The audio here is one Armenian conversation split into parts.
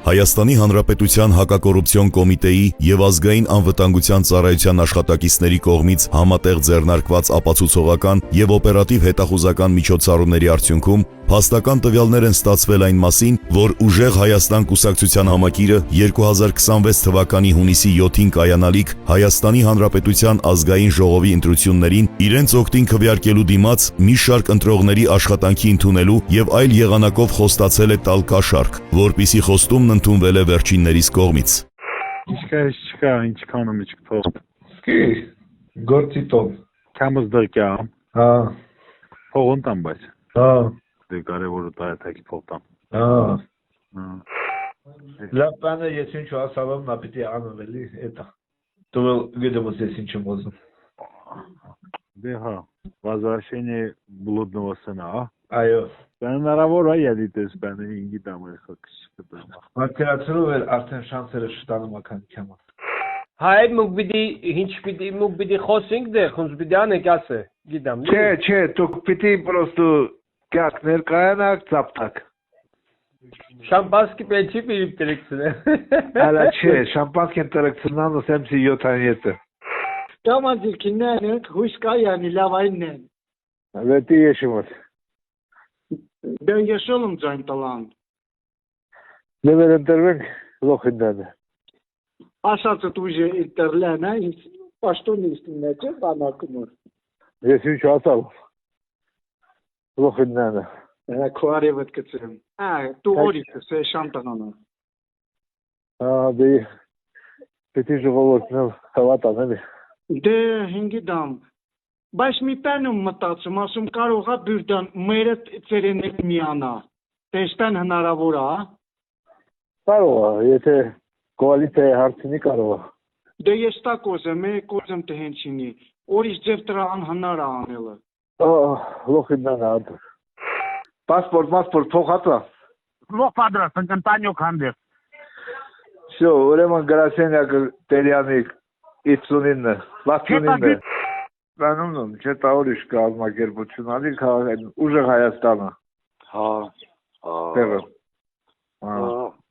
Հայաստանի Հանրապետության հակակոռուպցիոն կոմիտեի եւ ազգային անվտանգության ծառայության աշխատակիցների կողմից համատեղ ձեռնարկված ապացուցողական եւ օպերատիվ հետախուզական միջոցառումների արդյունքում փաստական տվյալներ են ստացվել այն մասին, որ Ուժեղ Հայաստան կուսակցության համակիրը 2026 թվականի հունիսի 7-ին կայանալիք Հայաստանի Հանրապետության ազգային ժողովի ընտրություններին իրենց օգտին քվեարկելու դիմաց մի շարք ընտրողների աշխատանքի ընդունելու եւ այլ եղանակով խոստացել է տալ կաշառք, որպիսի խոստումն ընդունվել է վերջիններիս կողմից։ Չկա, ինչքան եմ իջքով։ Կի, գործի տոն։ Կամս դրկյամ։ Հա։ Փողոն տամ բայց։ Հա։ Դե կարևորը դա է թակի փող տամ։ Հա։ Լապանը ես ինչ ասալով նա պիտի անեմ էլի, էտա։ Դու գիտեմ ես ինչ եմ ուզում։ Դե հա, возвращение блудного сына, Այո։ Հնարավոր է յադիտես բանը ինգի դամը խոքս։ Մարտիրացրով էր արդեն շանսերը շտանում ականքյամը։ Հայ մուկ պիտի խոսենք դե, խոնց պիտի անեք ասե, գիտամ։ Չէ, դուք պիտի պրոստու կյակ ներկայանակ ծապտակ։ Շամպանսկի պենչի պիրիպ տրեքցնե։ Ալա չէ, շամպանսկին տրեքցնան ու սեմսի 7-7-ը։ Տամազիլքինն են, հույս կա յանի լավայնն են։ Վետի եշիմոտ։ Դե եշոլ եմ ձայն տալան։ Նվեր ընտրվենք լոխինդանը։ Ասացը դուժե ինտերլեն է, պաշտոնիստին է չէ բանակում։ Ես ինչ ասալ։ Լոխինդանը։ Քոարևդ կծեմ։ Դու օրիքը սե շանտանանա։ Դե պիտի ժողովորդն հավատան էլի։ Դե հինգի դամ։ Բայց մի պեն եմ մտածում, ասում կարող է բյուրդան մերը ծերեն հետ միանա։ Տեստան հնարավոր է, Կարող է, եթե կոալիցիայի հարցինի կարող է։ Դե ես տա կոզեմ, կոզեմ թե հենչինի, օրիշ ձև տրան հնար է անելը։ Լոխինդան արդր։ Պասպորտ փոխածա։ Լոխ պատրաստ, ընկնտանյո քանդեր։ Շո, ուրեմն գրասենյակը Տերյանի 59-ը, 69-ը։ Բանում չէ տաորիշ կազմակերպություն ալի Ուժեղ Հայաստանը։ Հա։ Տեղը։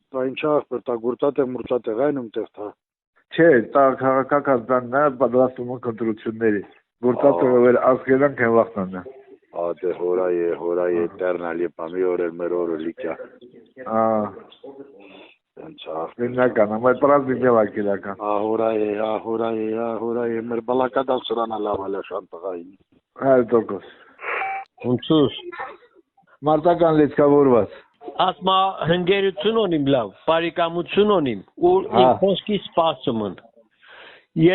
Դա ինչա ախպեր, տա գուրտատ է մուրտատ է գայնում տեղթա։ Չէ, տա քաղաքական բաննա պատրաստում են կընտրությունների։ Գուրտատը վեր ազգելանք են վախտանն է։ Դե հորայ էտերնալի պամի օրել մեր օրը լիքյա։ Իննական, ամայ պրազնիկ է վակիլական։ Հորայ մեր բալակադալ սրանա լավալա շանտղային։ Հայր տոքոս։ Ունցուս։ Մարտական լիցկավորված։ Ասմա հնգերություն ունիմ լավ, բարիկամություն ունիմ, ու ինքոսկի սպասում են։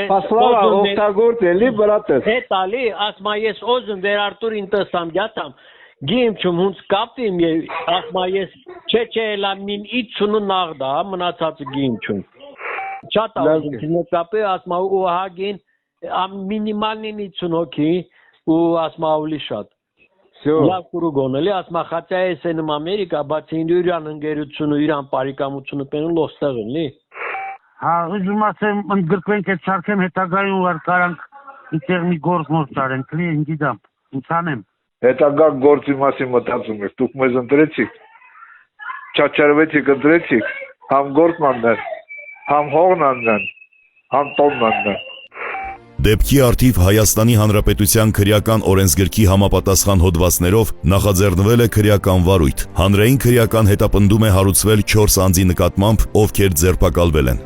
Պասլավա օգտագորդ էլի բրատես։ Հետ ալի, ասմա ես օզն դեր Արտուր ինտեսամ գյատամ, գիմ չում հունց կապտիմ և ասմա ես չէ լամին իցունու նաղդա, մնացածը գիմ չում։ Չատա օզն չնը կապի, ասմա ու հագին մինիմալնին իցուն հոքի, ու ասմա ավլի շատ։ Լավ կուրուգոն էլի, ասմա խատյա ես ենում Ամերիկա, բացի իրան ընգերությունը, իրան պարիկամությունը պենուն լոստեղ են, լի։ Հա, ուզում ասեմ, ընդգրկվենք այդ շարքեմ հետագայում վար կարանք իցեղ մի գործ մոր ճարենք, լի, ինգիդամ, ինցանեմ։ Հետագա գործի մասին մտածում եք, դուք մեզ ընտրեցիք, չաչարվեցիք ընտրեցիք, համ գործմաններ, համ հողնաններ, համ տոննաններ։ Դեպքի արդիվ Հայաստանի Հանրապետության քրեական օրենսգրքի համապատասխան հոդվածներով նախաձեռնվել է քրեական վարույթ։ Հանրային քրեական հետապնդում է հարուցվել 4 անձի նկատմամբ, ովքեր ձերբակալվել են։